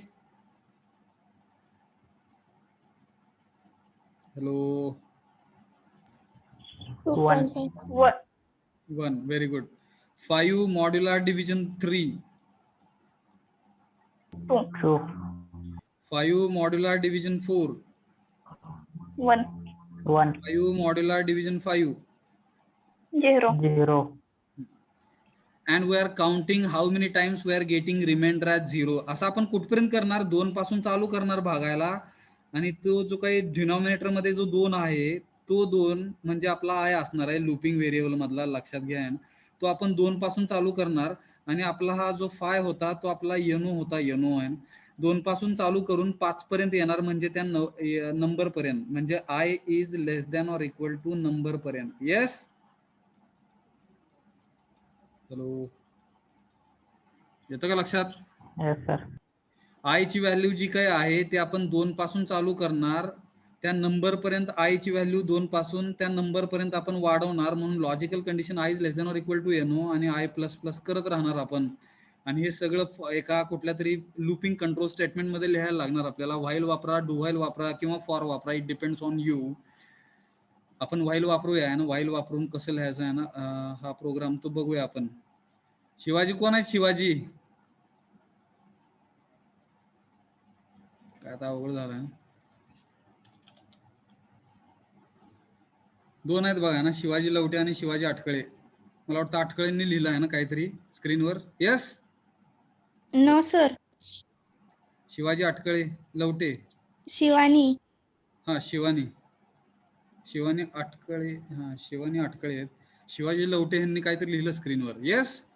Hello. 2.5. 1. Very good. 5 modular division 3. Two. 5 modular division 4. 1. 1. 5 modular division 5. 0. 0. and we are counting how many times we are getting remainder as 0. असं आपण कुठपर्यंत करणार? 2 पासून चालू करणार भागायला आणि तो जो काही डिनॉमिनेटर मध्ये जो 2 आहे तो 2 म्हणजे आपला आय असणार आहे लूपिंग व्हेरिएबल मधला. लक्षात घ्या. तो आपण 2 पासून चालू करणार आणि आपला हा जो 5 होता तो आपला यनो होता. यनो आहे 2 पासून चालू करून 5 पर्यंत येणार म्हणजे त्या नंबर पर्यंत म्हणजे I is less than or equal to number पर्यंत. Yes hello. येतं का लक्षात? Yes, sir. आय ची व्हॅल्यू जी काही आहे ते आपण 2 पासून चालू करणार. त्या नंबर पर्यंत आय ची व्हॅल्यू 2 पासून त्या नंबर पर्यंत आपण वाढवणार. म्हणून logical condition I is less than or equal to एनो आणि आय प्लस प्लस करत राहणार आपण. आणि हे सगळं एका कुठल्या तरी लूपिंग कंट्रोल स्टेटमेंट मध्ये लिहायला लागणार आपल्याला. व्हाईल वापरा, डू व्हाईल वापरा किंवा फॉर वापरा. It depends on you. आपण व्हाईल वापरूया ना. व्हाईल वापरून कसं लिहायचं आहे ना हा प्रोग्राम तो बघूया आपण. शिवाजी कोण आहेत? शिवाजी काय आता अवघड झालं. 2 आहेत बघा ना. शिवाजी लवटे आणि शिवाजी अटकळे. मला वाटतं अटकळेंनी लिहिलं आहे ना काहीतरी स्क्रीनवर. Yes No, sir. Shivaji Atkale Lavate. Shivani. हा शिवानी अटकळे. हा शिवानी अटकळे आहेत. शिवाजी लवटे यांनी काहीतरी लिहिलं स्क्रीनवर. Yes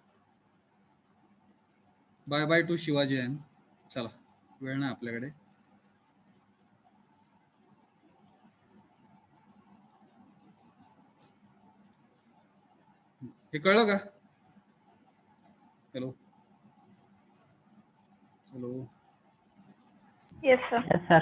bye bye to Shivaji आहे. चला वेळ नाही आपल्याकडे. हे कळलं का? Hello hello. Yes sir. Yes, sir.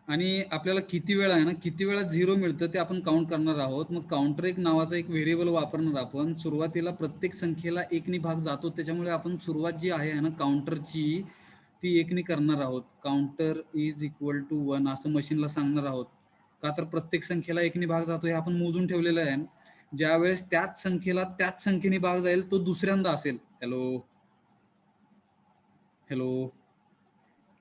आणि आपल्याला किती वेळा आहे ना किती वेळा 0 मिळतं ते आपण काउंट करणार आहोत. मग काउंटर एक नावाचा एक व्हेरिएबल वापरणार आपण. सुरुवातीला प्रत्येक संख्येला 1 ने भाग जातो त्याच्यामुळे आपण सुरुवात जी आहे ना काउंटरची ती 1 ने करणार आहोत. काउंटर इज इक्वल टू 1 असं मशीनला सांगणार आहोत. का तर प्रत्येक संख्येला 1 ने भाग जातो हे आपण मोजून ठेवलेलं आहे. ज्या वेळेस त्याच संख्येला त्याच संख्येने भाग जाईल तो दुसऱ्यांदा असेल. हॅलो हॅलो,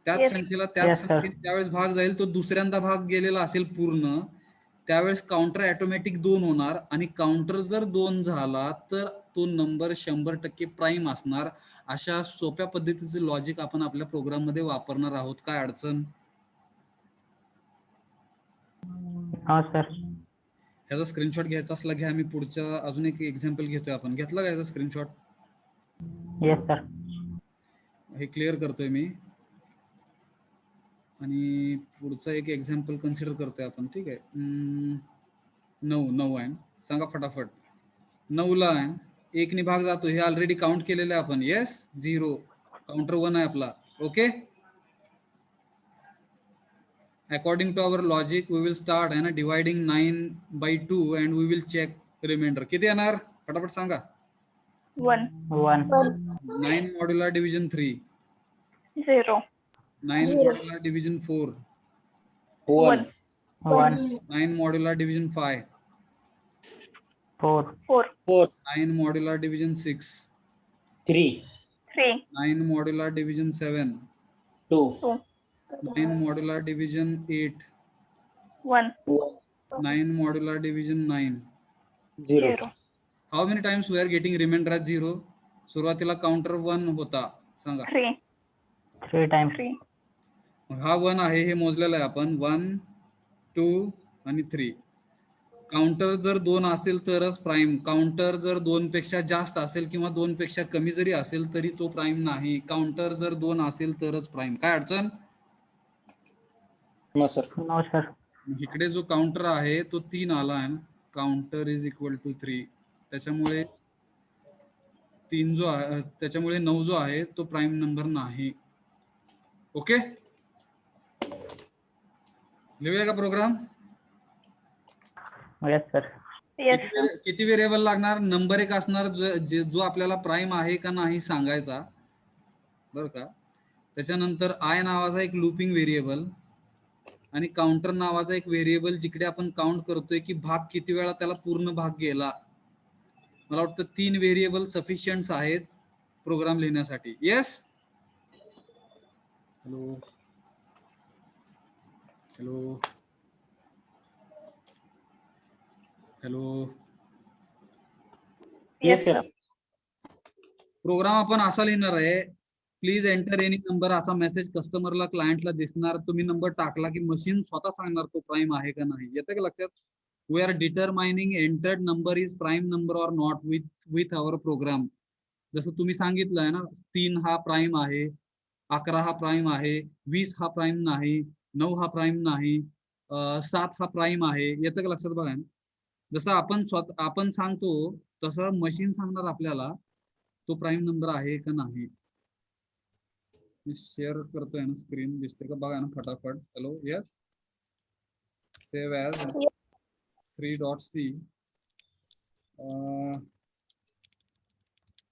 त्याच Yes. संख्येला त्याच Yes, sir. संख्येने ज्यावेळेस भाग जाईल तो दुसऱ्यांदा भाग गेलेला असेल पूर्ण, त्यावेळेस काउंटर ऑटोमॅटिक 2 होणार आणि काउंटर जर 2 झाला तर तो नंबर 100% प्राईम असणार. अशा सोप्या पद्धतीचे लॉजिक आपण आपल्या प्रोग्राम मध्ये वापरणार आहोत. काय अडचण? No, sir. ह्याचा स्क्रीनशॉट घ्यायचा असला घ्या. मी पुढच्या अजून एक एक्झाम्पल घेतोय. आपण घेतला का याचा स्क्रीनशॉट? Yes, sir. हे क्लिअर करतोय मी आणि पुढचा एक एक्झाम्पल कन्सिडर करतोय आपण. ठीक आहे. 9 आहे. सांगा फटाफट. 9 ला आहे 1 ने भाग जातो. हे ऑलरेडी काउंट केलेलं आहे आपण. येस, 0. काउंटर 1 आहे आपला. Okay. According to our logic we will start आहे ना dividing 9/2 and we will check reminder. किती येणार फटाफट सांगा. 1 1. 9 modular division 3, 0 9 modular division 4, 1 1. 9 modular division 5, 4. 4 4, 9 modular division 6, 3, 3 9 modular division 7, 2, 2 9 modular division 8, 1 9 modular division 9. 0. 0 how many times we are getting reminder as 0? सुरुवातीला काउंटर 1 होता. सांगा. 3 3 times. 3 मग हा 1 आहे हे मोजलेलं आहे आपण. 1, 2 आणि 3. काउंटर जर 2 असेल तरच प्राईम. काउंटर जर 2 पेक्षा जास्त असेल किंवा 2 पेक्षा कमी जरी असेल तरी तो प्राईम नाही. काउंटर जर 2 असेल तरच प्राईम. काय अडचण? No, sir. No, sir. इकडे जो काउंटर आहे तो 3 आला आहे. Counter is equal to 3. त्याच्यामुळे 3 जो आहे त्याच्यामुळे 9 जो आहे तो प्राईम नंबर नाही. ओके, लिहूया का program? Yes, sir. Yes sir. किती व्हेरिएबल लागणार? नंबर एक असणार जो आपल्याला प्राईम आहे का नाही सांगायचा, बरं का. त्याच्यानंतर आय नावाचा एक लूपिंग व्हेरिएबल आणि काउंटर नावाचा एक व्हेरिएबल जिकडे आपण काउंट करतोय की भाग किती वेळा त्याला पूर्ण भाग गेला. मला वाटतं 3 व्हेरिएबल सफिशियंट आहेत प्रोग्राम लिहिण्यासाठी. Yes. Hello hello hello. Yes, sir. Program आपण असा लिहिणार आहे. प्लीज एंटर एनी नंबर असा मेसेज कस्टमरला क्लायंटला दिसणार. तुम्ही नंबर टाकला की मशीन स्वतः सांगणार तो प्राईम आहे का नाही. येतं का लक्षात? We are determining entered number is prime number or not with our program. जसं तुम्ही सांगितलं आहे ना 3 हा प्राईम आहे, 11 हा प्राईम आहे, 20 हा प्राईम नाही, 9 हा प्राईम नाही, 7 हा प्राईम आहे. येतं का लक्षात? बघा जसं आपण सांगतो तसं मशीन सांगणार आपल्याला तो प्राईम नंबर आहे का नाही. मी शेअर करतोय ना स्क्रीन, दिसते का बघा ना फटाफट. Hello. Yes. Save as 3.c.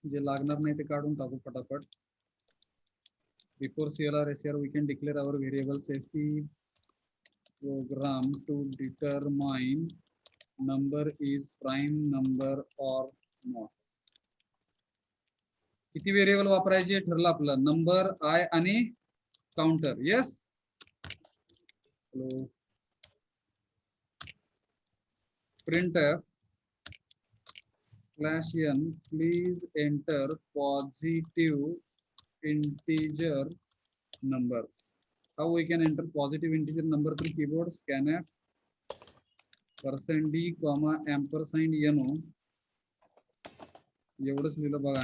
जे लागणार नाही ते काढून टाकू फटाफट. Before CLR SCR we can declare our variables SC program to determine number is prime number or not. किती व्हेरिएबल वापरायचे ठरलं आपलं? नंबर, आय आणि counter. Yes. Hello. printf /n please enter positive integer number. How we can enter positive integer number through keyboard? scanf %d, $no. एवढंच लिहिलं बघा.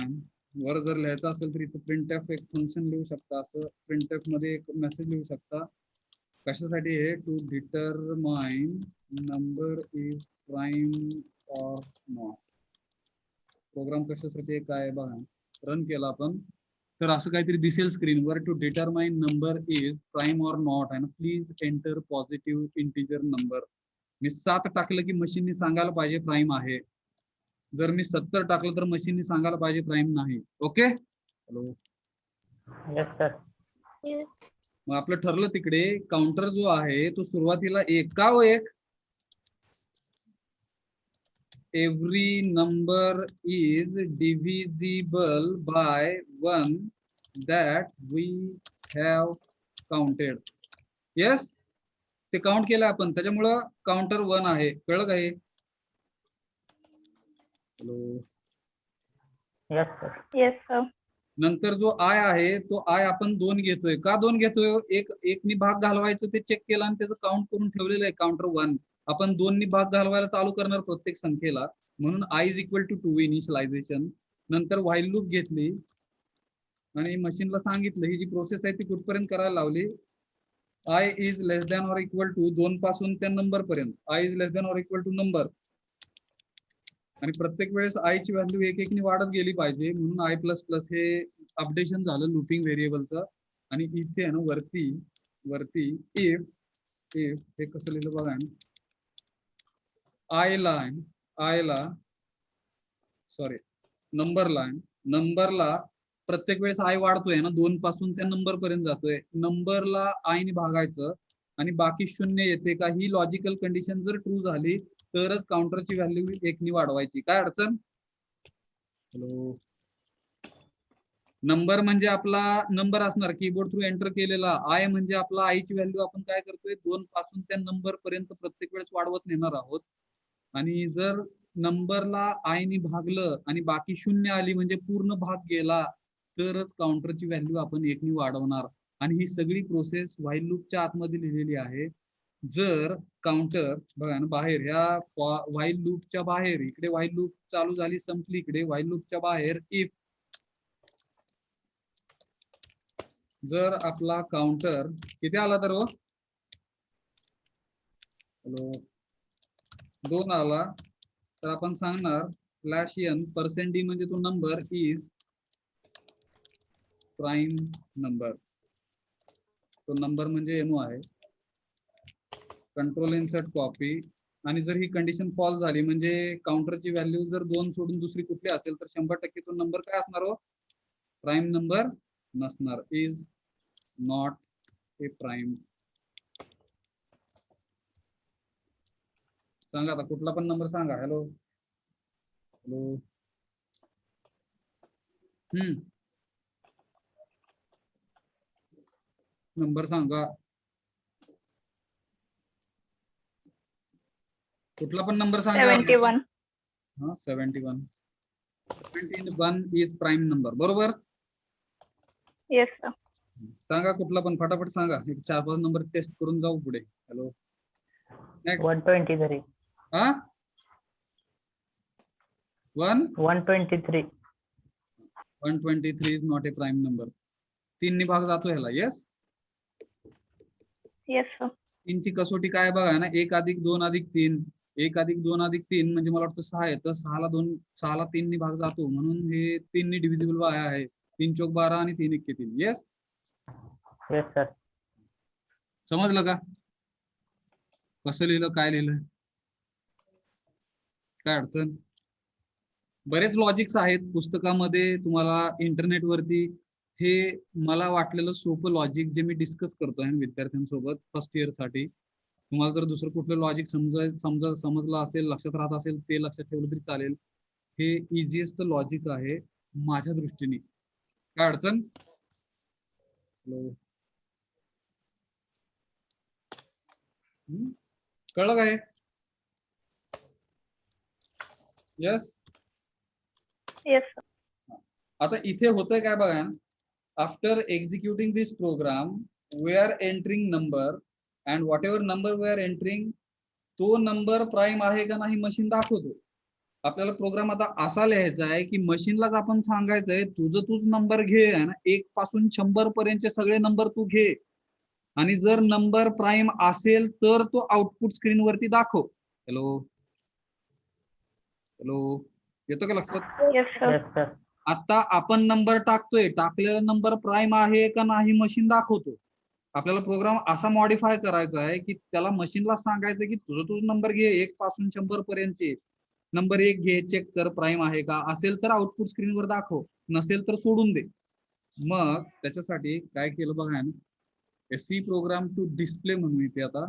वर जर लिहायचं असेल तर इथं printf एक फंक्शन लिहू शकता. असं printf मध्ये एक मेसेज लिहू शकता. कशासाठी? हे to determine number is prime or not. Program कशासाठी काय बघा. रन केला आपण तर असं काहीतरी दिसेल स्क्रीनवर. To determine number is prime or not आहे ना. Please enter positive integer number. मी 7 टाकलं की मशीननी सांगायला पाहिजे प्राईम आहे. जर मी 70 टाकलं तर मशीननी सांगायला पाहिजे प्राईम नाही. ओके. हॅलो. Yes, sir. मग आपलं ठरलं तिकडे काउंटर जो आहे तो सुरुवातीला 1 का हो 1. Every number is divisible by 1 that we have counted. Yes, ते काउंट केलं आपण, त्याच्यामुळं काउंटर 1 आहे. कळलं का हे? Hello. Yes, sir. Yes sir. नंतर जो आय आहे तो आय आपण 2 घेतोय. का 2 घेतोय? एक नी भाग घालवायचं ते चेक केलं आणि त्याचं काउंट करून ठेवलेलं आहे काउंटर 1. आपण 2 नी भाग घालवायला चालू करणार प्रत्येक संख्येला, म्हणून i is equal to 2 initialisation. नंतर व्हाईल लूप घेतली आणि मशीनला सांगितलं ही जी प्रोसेस आहे ती कुठपर्यंत करायला लावली. i is less than or equal to 2 पासून त्या नंबर पर्यंत. i is less than or equal to number. आणि प्रत्येक वेळेस i ची व्हॅल्यू एक एक नी वाढत गेली पाहिजे, म्हणून i प्लस प्लस हे अपडेशन झालं लूपिंग व्हेरिएबलचं. आणि इथे आहे ना वरती इफ हे कसं लिहिलं बघा. नंबरला प्रत्येक वेळेस i वाढतोय ना, 2 पासून त्या नंबर पर्यंत जातोय. नंबरला i ने भागायचं आणि बाकी 0 येते का, ही लॉजिकल कंडिशन जर ट्रू झाली तरच काउंटरची व्हॅल्यू 1 नी वाढवायची. काय अडचण? हॅलो. नंबर म्हणजे आपला नंबर असणार कीबोर्ड थ्रू एंटर केलेला. आय म्हणजे आपला आई ची व्हॅल्यू आपण काय करतोय 2 पासून त्या नंबर पर्यंत प्रत्येक वेळेस वाढवत नेणार आहोत. आणि जर नंबरला आय नी भागलं आणि बाकी 0 आली म्हणजे पूर्ण भाग गेला तरच काउंटरची व्हॅल्यू आपण 1 नी वाढवणार. आणि ही सगळी प्रोसेस व्हाईल लूपच्या आतमध्ये लिहिलेली आहे. जर काउंटर बघा ना बाहेर, ह्या व्हाईल लूपच्या बाहेर, इकडे व्हाईल लूप चालू झाली संपली, इकडे व्हाईल लूपच्या बाहेर इफ जर आपला काउंटर किती आला तर हो, हॅलो 2 आला तर आपण सांगणार /n %d म्हणजे तो नंबर इज प्राईम नंबर. तो नंबर म्हणजे एमओ आहे. Control insert copy. आणि जर ही कंडिशन फॉल्स झाली म्हणजे काउंटरची व्हॅल्यू जर 2 सोडून दुसरी कुठली असेल तर 100% तो नंबर काय असणार हो, प्राईम नंबर नसणार. Is not a prime. सांगा आता कुठला पण नंबर सांगा. Hello hello. नंबर सांगा, कुठला पण नंबर सांगा. 71. 71 इज प्राईम नंबर. बरोबर. Yes sir. सांगा कुठला पण फटाफट सांगा. एक 4-5 नंबर टेस्ट करून जाऊ पुढे. हॅलो. नेक्स्ट. 123. हा 123. 123 is not a prime number. 3 नी भाग जातो ह्याला. Yes yes sir. 3 ची कसोटी काय बघा ना, 1 + 2 + 3. 1 + 2 + 3 म्हणजे मला वाटतं 6 येतं. 6ला 3 नी भाग जातो म्हणून हे 3 नी डिव्हिजिबल आहे. 3 चौक 12 आणि 3 एक्के 3. Yes Yes, sir. समजलं का कसं लिहिलं, काय लिहिलं, काय अडचण? बरेच लॉजिक्स आहेत पुस्तकामध्ये, तुम्हाला इंटरनेट वरती. हे मला वाटलेलं सोपं लॉजिक जे मी डिस्कस करतोय विद्यार्थ्यांसोबत फर्स्ट इयर साठी. तुम्हाला जर दुसरं कुठलं लॉजिक समजलं असेल, लक्षात राहत असेल, ते लक्षात ठेवलं तरी चालेल. हे इझिएस्ट लॉजिक आहे माझ्या दृष्टीने. काय अडचण? कळलं काय? Yes yes sir. आता इथे होतंय काय बघा. After executing this program we are entering number and whatever number we are entering तो नंबर प्राईम आहे का नाही मशीन दाखवतो. आपल्याला प्रोग्राम आता असा लिहायचा आहे की मशीनलाच आपण सांगायचंय तूच नंबर घे ना, 1 पासून 100 पर्यंतचे सगळे नंबर तू घे आणि जर नंबर प्राईम असेल तर तो आउटपुट स्क्रीन वरती दाखव. हॅलो हॅलो, येतो का लक्षात? Yes sir. Yes, sir. आता आपण नंबर टाकतोय, टाकलेला नंबर प्राईम आहे का नाही मशीन दाखवतो. आपल्याला प्रोग्राम असा मॉडिफाय करायचा आहे की त्याला मशीनला सांगायचं की तूच नंबर घे 1 पासून 100 पर्यंतचे नंबर 1 घे, चेक कर प्राईम आहे का, असेल तर आउटपुट स्क्रीनवर दाखव, नसेल तर सोडून दे. मग त्याच्यासाठी काय केलं बघा, सी प्रोग्राम टू डिस्प्ले म्हणून इथे आता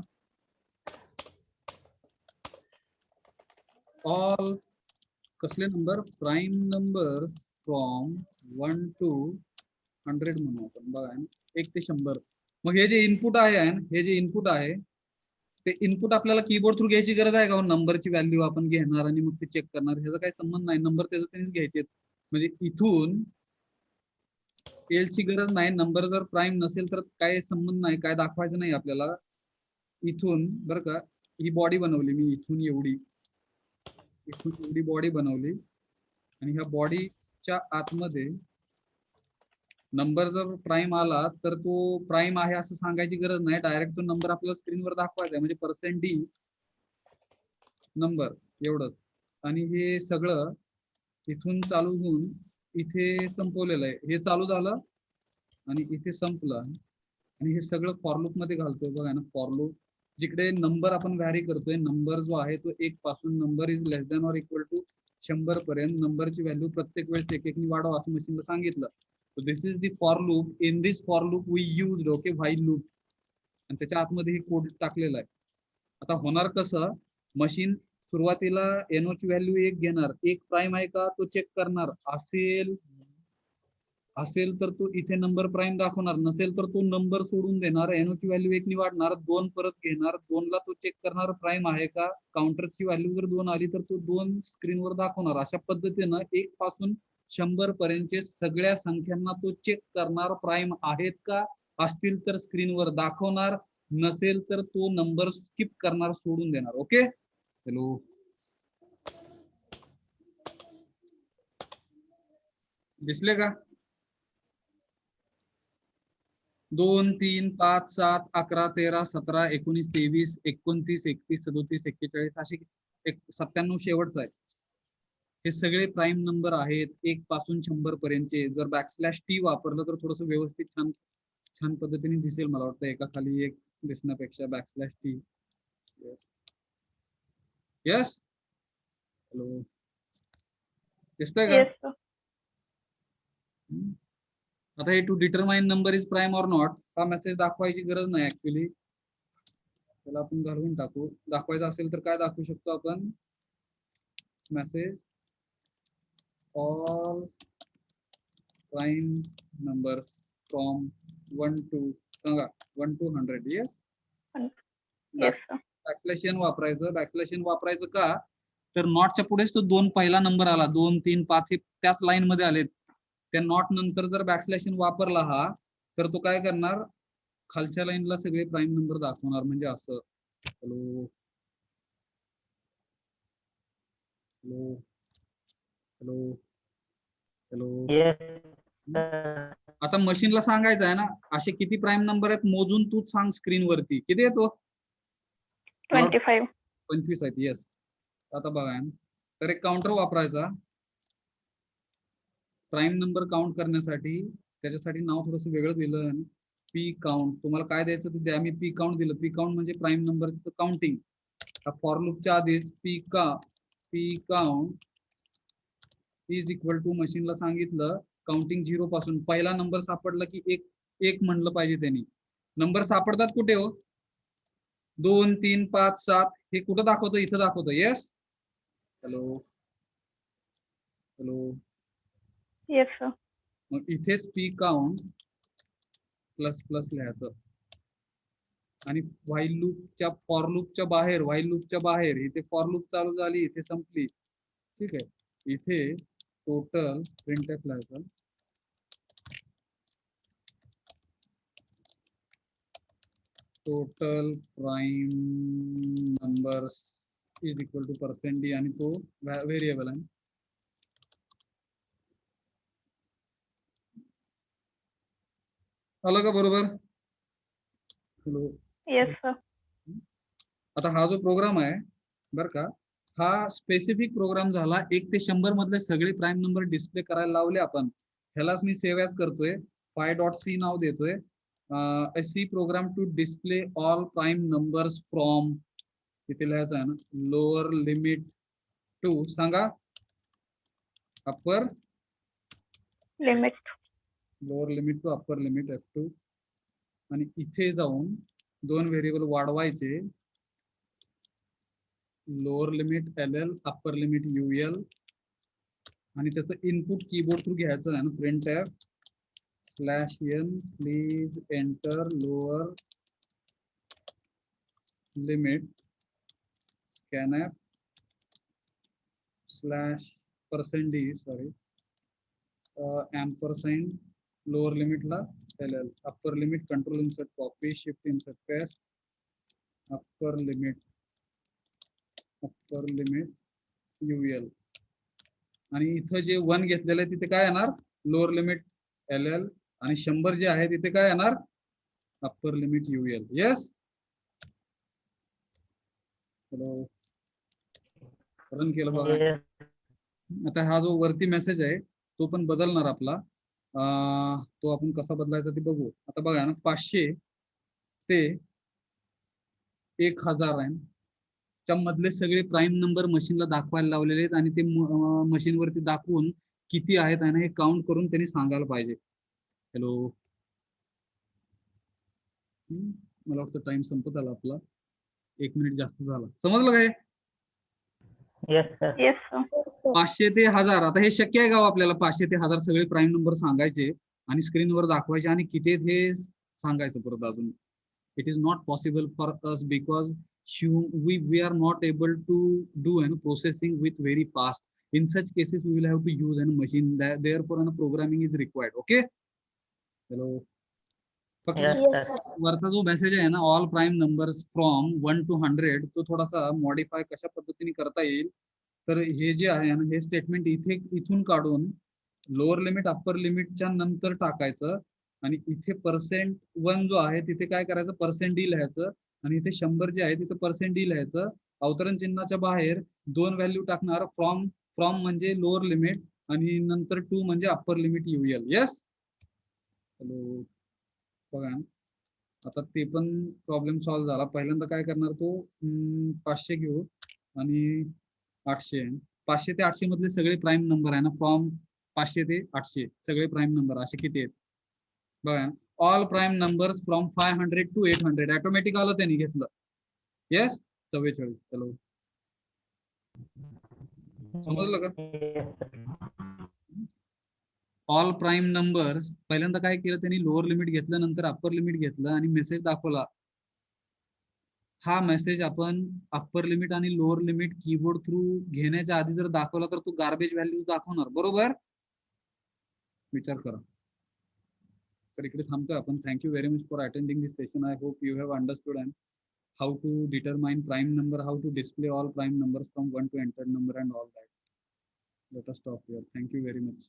ऑल कसले number, prime number from 1 to 100 म्हणू आपण. बघा 1 ते 100. मग हे जे इनपुट आहे हे जे इनपुट आहे ते इनपुट आपल्याला कीबोर्ड थ्रू घ्यायची गरज आहे का? नंबरची व्हॅल्यू आपण घेणार आणि मग ते चेक करणार, ह्याचा काही संबंध नाही. नंबर त्याचं त्यांनीच घ्यायचे. म्हणजे इथून ची गरज नाही. नंबर जर प्राईम नसेल तर काय संबंध नाही, काय दाखवायचं नाही आपल्याला. इथून बरं का, ही बॉडी बनवली मी, इथून एवढी बॉडी बनवली आणि ह्या बॉडीच्या आतमध्ये नंबर जर प्राईम आला तर तो प्राईम आहे असं सांगायची गरज नाही. डायरेक्ट तो नंबर आपल्याला स्क्रीनवर दाखवायचा आहे. म्हणजे %d नंबर एवढंच. आणि हे सगळं इथून चालू होऊन इथे संपवलेलं आहे. हे चालू झालं आणि इथे संपलं आणि हे सगळं फॉर लूप मध्ये घालतोय. बघा ना, फॉर लूप जिकडे नंबर आपण व्हॅरी करतोय, नंबर जो आहे तो 1 पासून number is less than or equal to 100 पर्यंत नंबरची व्हॅल्यू प्रत्येक वेळेस एक वाढवा असं मशीनला सांगितलं. So this is the for loop. In this for loop we used while loop. आणि त्याच्या आतमध्ये हे कोड टाकलेला आहे. आता होणार कसं, मशीन सुरुवातीला NO ची व्हॅल्यू 1 घेणार, 1 प्राईम आहे का तो चेक करणार, असेल तर तो इथे नंबर प्राईम दाखवणार, नसेल तर तो नंबर सोडून देणार, NO ची व्हॅल्यू 1 नि वाढणार, 2 परत घेणार, 2 ला तो चेक करणार प्राईम आहे का, काउंटरची व्हॅल्यू जर 2 आली तर तो 2 स्क्रीनवर दाखवणार. अशा पद्धतीनं 1 पासून 100 पर्यंतचे सगळ्या संख्यांना तो चेक करणार, प्राईम आहेत का, असतील तर स्क्रीनवर दाखवणार, नसेल तर तो नंबर स्किप करणार, सोडून देणार. ओके, हॅलो, दिसले का? 2 3 5 7 11 13 17 19 23 29 31 37 41 असे 97 शेवटचा आहे. हे सगळे प्राईम नंबर आहेत 1 पासून 100 पर्यंतचे. जर \t वापरलं तर थोडस व्यवस्थित छान पद्धतीने दिसेल. मला वाटतं एका खाली एक दिसण्यापेक्षा \t. यस, हॅलो, दिसतंय का? Yes sir. आता हे to determine number is prime or not हा मेसेज दाखवायची गरज नाही ऍक्च्युली. त्याला आपण घालवून टाकू. दाखवायचं असेल तर काय दाखवू शकतो आपण, message all prime numbers from 1 to 100. yes yes sir. Backslash n वापरायचं का, तर नॉटच्या पुढेच तो 2 पहिला नंबर आला, 2 3 5 हे त्याच लाईन मध्ये आलेत. त्या नॉट नंतर जर बॅकस्लॅश n वापरला हा, तर तो काय करणार, खालच्या लाईनला सगळे प्राईम नंबर दाखवणार. म्हणजे असं, हॅलो हॅलो हॅलो हॅलो, आता मशीनला सांगायचं आहे ना, असे किती प्राईम नंबर आहेत मोजून तूच सांग स्क्रीन वरती, किती येतो? 25. 25 आहेत. येस. आता बघा, तर एक काउंटर वापरायचा प्राईम नंबर काउंट करण्यासाठी. त्याच्यासाठी नाव थोडंसं वेगळं दिलं, पी काउंट. तुम्हाला काय द्यायचं ते द्या. मी पी काउंट दिलं. पी काउंट म्हणजे प्राईम नंबरचं काउंटिंग. फॉर लूपच्या आधीच P count is equal to मशीनला सांगितलं काउंटिंग 0 पासून. पहिला नंबर सापडला की एक म्हणलं पाहिजे त्यांनी. नंबर सापडतात कुठे हो, 2 3 5 7 हे कुठं दाखवतो, इथं दाखवतो. Yes, hello hello, yes sir. मग इथेच पी काउंट प्लस लिहायचं आणि व्हाईल लूपच्या फॉर लूपच्या बाहेर इथे फॉर लूप चालू झाली, इथे संपली. ठीक आहे, इथे टोटल प्रिंटफ लिहायचं. Total prime numbers is equal to %d आणि तो व्हेरिएबल आहे. आलं का बरोबर? Hello, yes sir. आता हा जो प्रोग्राम आहे बर का, हा स्पेसिफिक प्रोग्राम झाला 1 ते 100 मधले सगळे प्राईम नंबर डिस्प्ले करायला लावले आपण. ह्यालाच मी सेव्ह ॲज करतोय, py.c नाव देतोय. C program to display all prime numbers from, तिथे लिहायचं आहे ना, लोअर लिमिट टू, सांगा, upper limit. Lower limit to upper limit F2. आणि इथे जाऊन 2 व्हेरिएबल वाढवायचे, lower limit LL upper limit UL. आणि त्याचं इनपुट कीबोर्ड थ्रू घ्यायचं आहे ना, printf /n, please enter lower limit scanf /% sorry ampersand lower limit ला LL, upper limit control insert copy, shift insert paste, upper limit UL, आणि इथं जे 1 घेतलेलं आहे तिथे काय येणार लोअर लिमिट LL, आणि 100 जे आहे तिथे काय येणार upper limit UL. Yes, run केलं बघा. Yes. आता हा जो वरती मेसेज आहे तो पण बदलणार आपला. तो आपण कसा बदलायचा ते बघू. आता बघा ना 500 ते 1000 आहे च्या मधले सगळे प्राईम नंबर मशीनला दाखवायला लावलेले आहेत आणि ते मशीन वरती दाखवून किती आहेत आणि हे काउंट करून त्यांनी सांगायला पाहिजे. हॅलो, मला वाटतं टाइम संपत आला आपला, 1 मिनिट जास्त झाला. समजलं काय? Yes, sir. Yes sir. 500 ते 1000. आता हे शक्य आहे का हो आपल्याला 500 ते 1000 सगळे प्राईम नंबर सांगायचे आणि स्क्रीनवर दाखवायचे आणि किती हे सांगायचं परत अजून? It is not possible for us because we are not able to do and processing with very fast. In such cases we will have to use a machine, therefore a programming is required. Okay, hello. Yes, sir. वरचा जो मेसेज आहे ना all prime numbers from 1 to 100 तो थोडासा मॉडिफाय कशा पद्धतीने करता येईल, तर हे जे आहे ना हे स्टेटमेंट इथून काढून लोअर लिमिट अप्पर लिमिटच्या नंतर टाकायचं आणि इथे %1 जो आहे तिथे काय करायचं %d लिहायचं आणि इथे 100 जे आहे तिथे %d लिहायचं. अवतरण चिन्हाच्या बाहेर 2 व्हॅल्यू टाकणार. फ्रॉम म्हणजे लोअर लिमिट आणि नंतर 2 म्हणजे upper limit UL. Yes, hello बघा आता ते पण प्रॉब्लेम सॉल्व्ह झाला. पहिल्यांदा काय करणार तो 500 घेऊ आणि 800. 500 ते 800 मधले सगळे प्राईम नंबर आहे ना फ्रॉम 500 ते 800 सगळे प्राईम नंबर असे किती आहेत बघा. All prime numbers from 500 to 800 automatic आलं त्यांनी घेतलं. येस, 44. हॅलो, समजलं का? Yes, sir. All prime numbers पहिल्यांदा काय केलं त्यांनी लोअर लिमिट घेतलं नंतर अप्पर लिमिट घेतलं आणि मेसेज दाखवला. हा मेसेज आपण अप्पर लिमिट आणि लोअर लिमिट कीबोर्ड थ्रू घेण्याच्या आधी जर दाखवला तर तो गार्बेज व्हॅल्यू दाखवणार. बरोबर, विचार करा. तर इकडे थांबतोय आपण. Thank you very much for attending this session. I hope you have understood and how to determine prime number, how to display all prime numbers from 1 to entered number and all that. Let us stop here. Thank you very much.